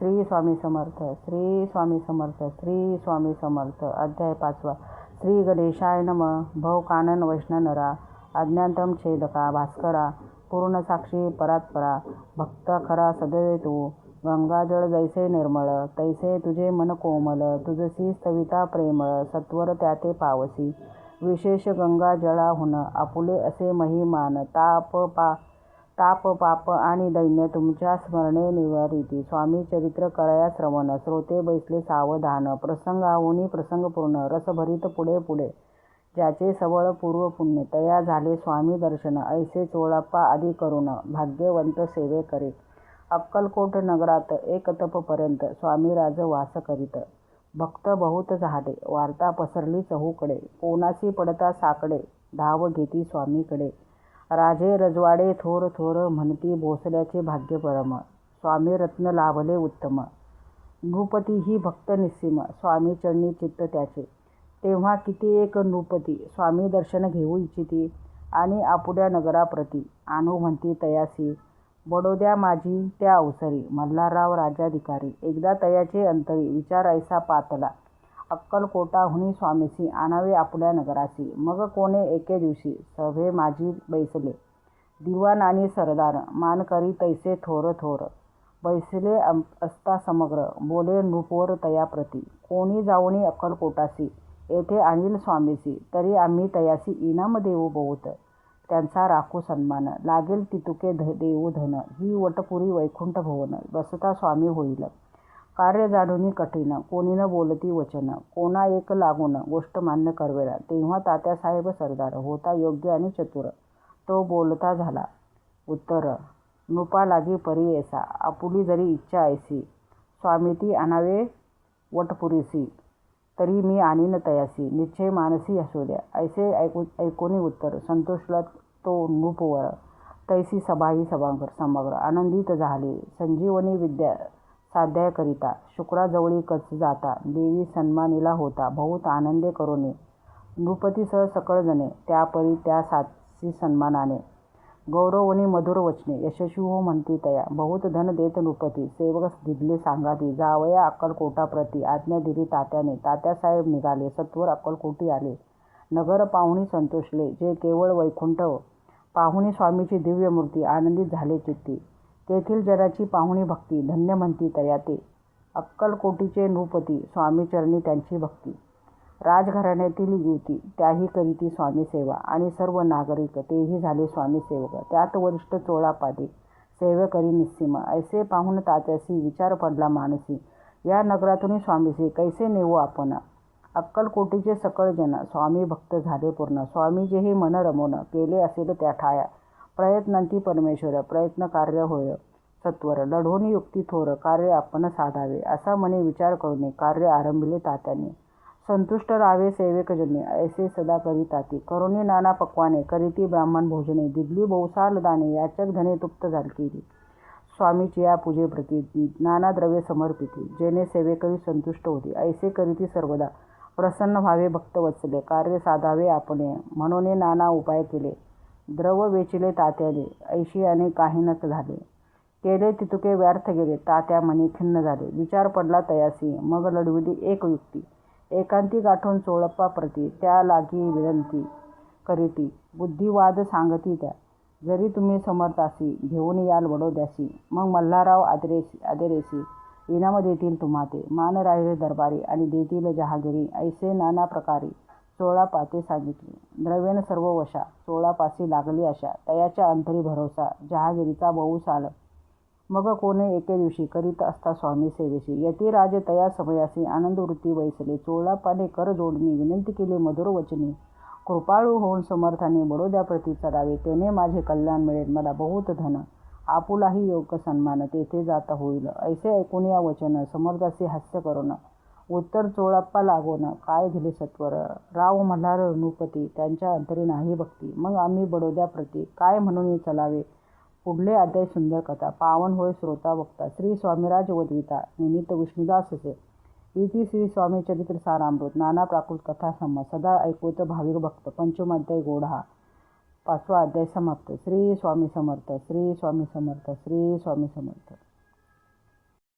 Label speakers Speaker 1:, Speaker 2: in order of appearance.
Speaker 1: श्री स्वामी समर्थ, श्री स्वामी समर्थ, श्री स्वामी समर्थ. अध्याय 5. श्री गणेशाय नमः. भव कानन वैष्णनरा, अज्ञातम छेदका भास्करा, पूर्ण साक्षी परात्परा, भक्त खरा सदय तू. गंगाजळ जैसे निर्मळ, तैसे तुझे मन कोमल, तुझसी स्तविता प्रेमळ, सत्वर त्याते पावसी. विशेष गंगा जळाहुन आपुले असे महिमान, ताप पाप आणि दैन्य तुमच्या स्मरणे निवारिती. स्वामी चरित्र करया श्रवण, श्रोते बैसले सावधान, प्रसंगाहुनी प्रसंगपूर्ण, रसभरित पुढे पुढे. ज्याचे सबळ पूर्व पुण्य, तया झाले स्वामी दर्शन, ऐसे चोळाप्पा आदी करून भाग्यवंत सेवे करे. अक्कलकोट नगरात एक तपपर्यंत स्वामीराज वास करीत. भक्त बहुत झाले, वार्ता पसरली चहूकडे, कोणासी पडता साकडे, धाव घेती स्वामीकडे. राजे रजवाडे थोर थोर, म्हणती भोसल्याचे भाग्य परम, स्वामी रत्न लाभले उत्तम. नृपती ही भक्त निस्सीम, स्वामी चरणी चित्त त्याचे. तेव्हा किती एक नृपती, स्वामी दर्शन घेऊ इच्छिती, आणि आपुल्या नगराप्रती आणू म्हणती तयासी. बडोद्या माझी त्या अवसरी, मल्हारराव राज्याधिकारी. एकदा तयाचे अंतरी विचार ऐसा पातला, अक्कलकोटाहुनी स्वामीसी आणावे आपुल्या नगरासी. मग कोणे एके दिवशी सभे माझी बैसले, दिवाण आणि सरदार, मान करी तैसे थोर थोर. बैसले असता समग्र, बोले नृपवर तयाप्रती. कोणी जाऊनी अक्कलकोटासी, येथे आणील स्वामीसी, तरी आम्ही तयासी इनाम देऊ बहुत. त्यांचा राखू सन्मान, लागेल तितुके देऊ धन. ही वटपुरी वैकुंठ भवन, बसता स्वामी होईल. कार्य जाणूनी कठीण, कोणी न बोलती वचन, कोणा एक लागून गोष्ट मान्य करवेला. तेव्हा तात्यासाहेब सरदार होता योग्य आणि चतुर. तो बोलता झाला, उत्तर नृपा लागी परी ऐसा, आपुली जरी इच्छा ऐसी, स्वामी ती आणावे वटपुरीसी, तरी मी आणीन तयासी, निश्चय मानसी असू द्या. ऐसे ऐकोनी उत्तर संतोषला तो नृपवर. तैसी सभाही समग्र आनंदित झाले. संजीवनी विद्या साध्याकरिता शुक्राजवळी कच जाता, देवी सन्मानिला होता बहुत आनंदे करोने. नृपतीसह सकळ जणे, त्यापरी त्या साथी सन्मानाने. गौरवनी मधुर वचने, यशस्वी हो म्हणती तया. बहुत धन देत नृपती, सेवक दिले सांगाती, जावया अक्कलकोटाप्रती. आज्ञा दिली तात्याने, तात्यासाहेब निघाले, सत्वर अक्कलकोटी आले. नगर पाहुणी संतोषले, जे केवळ वैकुंठ पाहुणी स्वामीची दिव्य मूर्ती, आनंदित झाले चित्ती. तेथील जनाची पाहुणी भक्ती, धन्य म्हणती तया ते. अक्कलकोटीचे नृपती, स्वामी चरणी त्यांची भक्ती. राजघराण्यातील युवती, त्याही करीती स्वामी सेवा, आणि सर्व नागरिक तेही झाले स्वामी सेवक. त्यात वरिष्ठ चोळापादी, सेवे करी निस्सीम. ऐसे पाहून तात्यासी विचार पडला मानसी, या नगरातून स्वामीसी कैसे नेवू आपण. अक्कलकोटीचे सकळ जन, स्वामी भक्त झाले पूर्ण. स्वामी जेही मन रमवून केले असेल त्या ठाया, प्रयत्नांती परमेश्वर, प्रयत्न कार्य होय सत्वर. लढवून युक्ती थोर, कार्य आपण साधावे, असा मने विचार करून कार्य आरंभिले तात्याने. संतुष्ट राहावे सेवकजने, ऐसे सदा करीताती. करुणी नाना पक्वाने, करीती ब्राह्मण भोजने. दिदली बहुसाल दाने, याचक धने तुप्त झालकीरी. स्वामीची या पूजेप्रती नाना द्रव्ये समर्पिती, जेणे सेवेकरी संतुष्ट होती. ऐसे करीती सर्वदा प्रसन्न व्हावे भक्तवत्सले. कार्य साधावे आपणे, म्हणून नाना उपाय केले. द्रव वेचिले तात्याने, ऐशियाने काहीनच झाले. केले तितुके व्यर्थ गेले, तात्या मनी खिन्न झाले. विचार पडला तयासी, मग लढविली एक युक्ती. एकांती गाठून चोळप्पा प्रती, त्या लागी विनंती करीती. बुद्धिवाद सांगती त्या, जरी तुम्ही समर्थासी, घेऊन याल बडोद्यासी. मग मल्हारराव आदेरेसी इनाम देतील तुम्हा ते. मान राहिले दरबारी, आणि देतील जहागिरी. ऐसे नाना प्रकारे चोळापाते सांगितले. द्रव्येन सर्व वशा, चोळापासी लागली आशा. तयाच्या अंतरी भरोसा, जहागिरीचा बहुसाल. मग कोणे एके दिवशी करीत असता स्वामी सेवेशी, यती राज तया समयासी, आनंदवृत्ती बैसले. चोळापाने कर जोडणी, विनंती केली मधुर वचनी. कृपाळू होऊन समर्थाने बडोद्याप्रती चलावे, तेने माझे कल्याण मिळेल. मला बहुत धन, आपुलाही योग्य सन्मान, तेथे जाता होईल. ऐसे ऐकून या वचन, समर्थासी हास्य करून उत्तर चोळाप्पा लागोन. काय दिले सत्वर, राव मल्हार नृपती, त्यांच्या अंतरी नाही भक्ती. मग आम्ही बडोद्याप्रती काय म्हणून चलावे. पुढले अध्याय सुंदर कथा, पावन होय श्रोता वक्ता. श्री स्वामीराज वदविता, निमित्त विष्णुदास असे. इति श्री स्वामी चरित्र सारामृत. नाना प्राकृत कथा सम, सदा ऐकवत भाविक भक्त. पंचम अध्याय गोढा. 5वा अध्याय समाप्त. श्री स्वामी समर्थ, श्री स्वामी समर्थ, श्री स्वामी समर्थ.